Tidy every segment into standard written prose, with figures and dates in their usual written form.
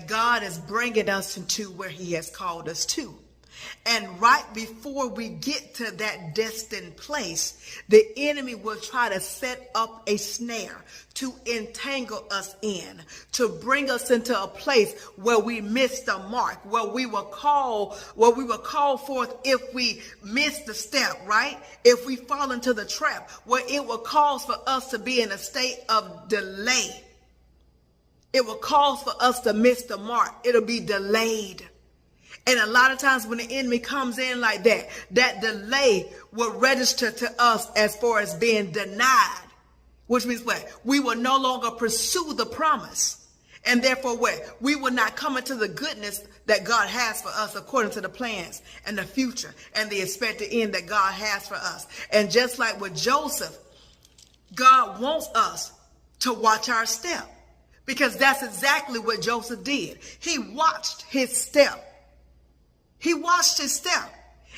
God is bringing us into where he has called us to. And right before we get to that destined place, the enemy will try to set up a snare to entangle us in, to bring us into a place where we miss the mark, where we will call forth if we miss the step, right? If we fall into the trap, where it will cause for us to be in a state of delay. It will cause for us to miss the mark. It'll be delayed. And a lot of times when the enemy comes in like that, that delay will register to us as far as being denied, which means what? We will no longer pursue the promise. And therefore what? We will not come into the goodness that God has for us according to the plans and the future and the expected end that God has for us. And just like with Joseph, God wants us to watch our step, because that's exactly what Joseph did. He watched his step. He watched his step.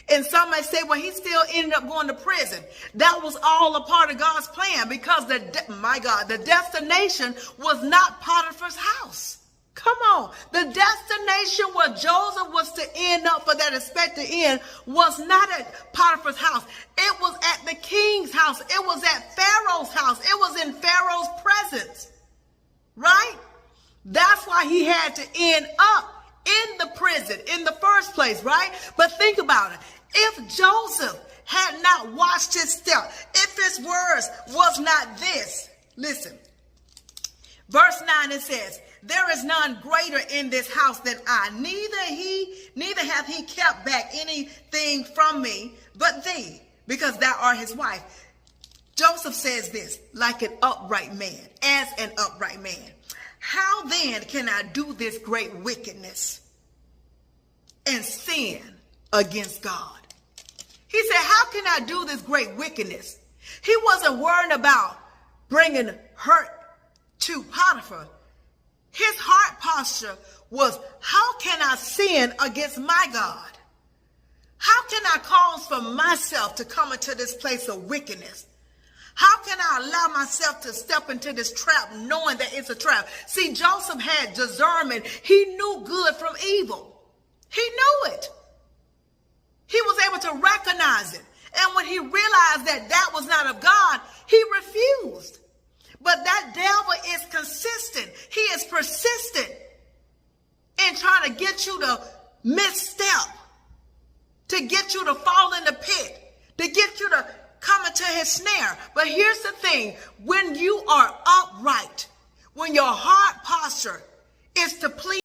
And some may say, well, he still ended up going to prison. That was all a part of God's plan, because the destination was not Potiphar's house. Come on. The destination where Joseph was to end up for that expected end was not at Potiphar's house. It was at the king's house. It was at Pharaoh's house. It was in Pharaoh's presence. Right? That's why he had to end up in the prison in the first place, right? But think about it. If Joseph had not watched his step, if his words was not this, listen, verse 9, it says, there is none greater in this house than I, neither hath he kept back anything from me but thee, because thou art his wife. Joseph says this, like an upright man, as an upright man. How then can I do this great wickedness and sin against God? He said, how can I do this great wickedness? He wasn't worried about bringing hurt to Potiphar. His heart posture was, how can I sin against my God? How can I cause for myself to come into this place of wickedness? How can I allow myself to step into this trap knowing that it's a trap? See, Joseph had discernment. He knew good from evil. He knew it. He was able to recognize it. And when he realized that that was not of God, he refused. But that devil is consistent. He is persistent in trying to get you to misstep, to get you to fall in the pit, to get you to come into his snare. But here's the thing. When you are upright, when your heart posture is to please